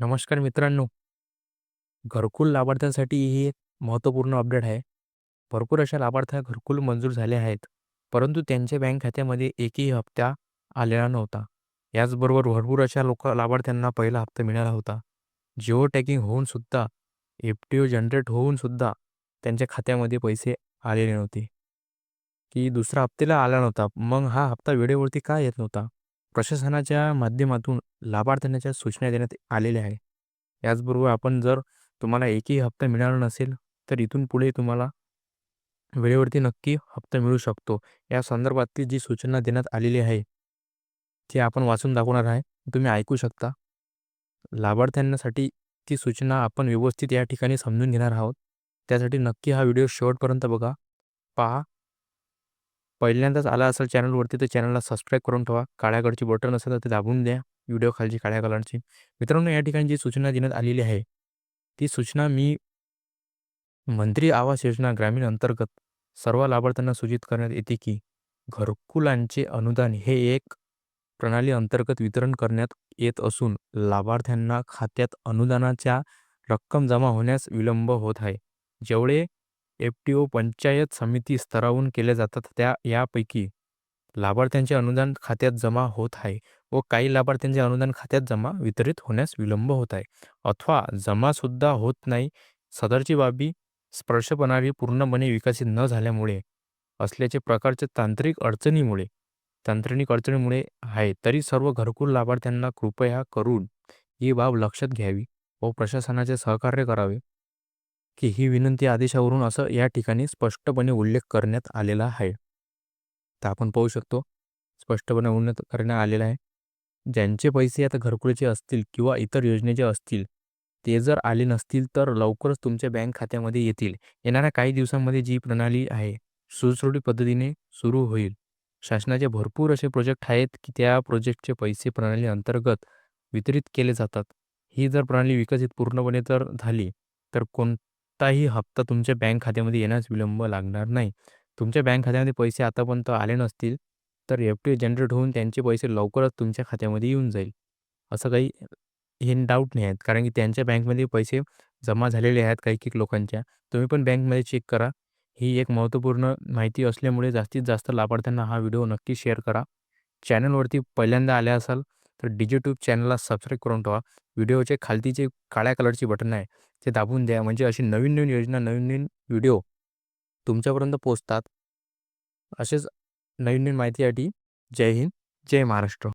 नमस्कार मित्रांनो, घरकुल लाभार्थ्यांसाठी ही एक महत्त्वपूर्ण अपडेट आहे. भरपूर अशा लाभार्थ्यांना घरकुल मंजूर झाले आहेत, परंतु त्यांच्या बँक खात्यामध्ये एकही हप्ता आलेला नव्हता. याचबरोबर भरपूर अशा लाभार्थ्यांना पहिला हप्ता मिळाला होता. जिओ टॅगिंग होऊन सुद्धा, एफ-टी-ओ जनरेट होऊन सुद्धा त्यांच्या खात्यामध्ये पैसे आलेले नव्हते, की दुसरा हप्त्याला आला नव्हता. मग हा हप्ता वेळेवरती का येत नव्हता? प्रशासनाच्या माध्यमातून लाभार्थ्यांच्या सूचना देण्यात आलेल्या आहे. याचबरोबर आपण जर तुम्हाला एकही हप्ता मिळाला नसेल, तर इथून पुढे तुम्हाला वेळेवरती नक्की हप्ता मिळू शकतो. या संदर्भातली जी सूचना देण्यात आलेली आहे, ती आपण वाचून दाखवणार आहे. तुम्ही ऐकू शकता. लाभार्थ्यांसाठी ती सूचना आपण व्यवस्थित या ठिकाणी समजून घेणार आहोत. त्यासाठी नक्की हा व्हिडिओ शेवटपर्यंत बघा. पहा. पहिल्यांदाच आला असेल चॅनलवरती तर चॅनलला सबस्क्राईब करून ठेवा. काळ्या कलरची बटन असेल तर ते दाबून द्या. व्हिडिओ खालची काळ्या कलरची. मित्रांनो, या ठिकाणी जी सूचना देण्यात आलेली आहे, ती सूचना मी मंत्री आवास योजना ग्रामीण अंतर्गत सर्व लाभार्थ्यांना सूचित करण्यात येते की घरकुलांचे अनुदान हे एक प्रणाली अंतर्गत वितरण करण्यात येत असून लाभार्थ्यांना खात्यात अनुदानाच्या रक्कम जमा होण्यास विलंब होत आहे. जेवढे एफ-टी-ओ पंचायत समिती स्तरावरून केले जातात त्या यापैकी लाभार्थ्यांचे अनुदान खात्यात जमा होत आहे व काही लाभार्थ्यांचे अनुदान खात्यात जमा वितरित होण्यास विलंब होत आहे अथवा जमा सुद्धा होत नाही. सदरची बाबी स्पर्शप्रणाली पूर्णपणे विकसित न झाल्यामुळे असल्याचे प्रकारच्या तांत्रिक अडचणीमुळे आहे. तरी सर्व घरकुल लाभार्थ्यांना कृपया करून ही बाब लक्षात घ्यावी व प्रशासनाचे सहकार्य करावे, की ही विनंती आदेशावरून असं या ठिकाणी स्पष्टपणे उल्लेख करण्यात आलेला आहे. तर आपण पाहू शकतो, स्पष्टपणे उल्लेख करण्यात आलेला आहे. ज्यांचे पैसे आता घरकुलचे असतील किंवा इतर योजनेचे असतील, ते जर आले नसतील तर लवकरच तुमच्या बँक खात्यामध्ये येतील. येणाऱ्या काही दिवसांमध्ये जी प्रणाली आहे, सुटसुटीत पद्धतीने सुरू होईल. शासनाचे भरपूर असे प्रोजेक्ट आहेत, की त्या प्रोजेक्टचे पैसे प्रणाली अंतर्गत वितरित केले जातात. ही जर प्रणाली विकसित पूर्णपणे जर झाली, तर कोणताही हप्ता तुमच्या बँक खात्यामध्ये येण्यास विलंब लागणार नाही. तुमच्या बँक खात्यामध्ये पैसे आतापर्यंत आले नसतील, तर एफ-डी जनरेट होऊन त्यांचे पैसे लवकरच तुमच्या खात्यामध्ये येऊन जाईल. असं काही हे डाऊट नाही आहेत. कारण की त्यांच्या बँकमध्ये पैसे जमा झालेले आहेत काही-काही लोकांच्या. तुम्ही पण बँकमध्ये चेक करा. ही एक महत्त्वपूर्ण माहिती असल्यामुळे जास्तीत जास्त लाभार्थ्यांना हा व्हिडिओ नक्की शेअर करा. चॅनलवरती पहिल्यांदा आले असाल तर DigiTube चॅनलला सबस्क्राईब करून ठेवा. व्हिडिओचे खालती जे काळ्या कलरची बटन आहे, ते दाबून द्या. म्हणजे अशी नवीन-नवीन योजना, नवीन-नवीन व्हिडिओ तुमच्यापर्यंत पोहोचतात. असेच नवीन-नवीन माहितीसाठी जय हिंद, जय महाराष्ट्र.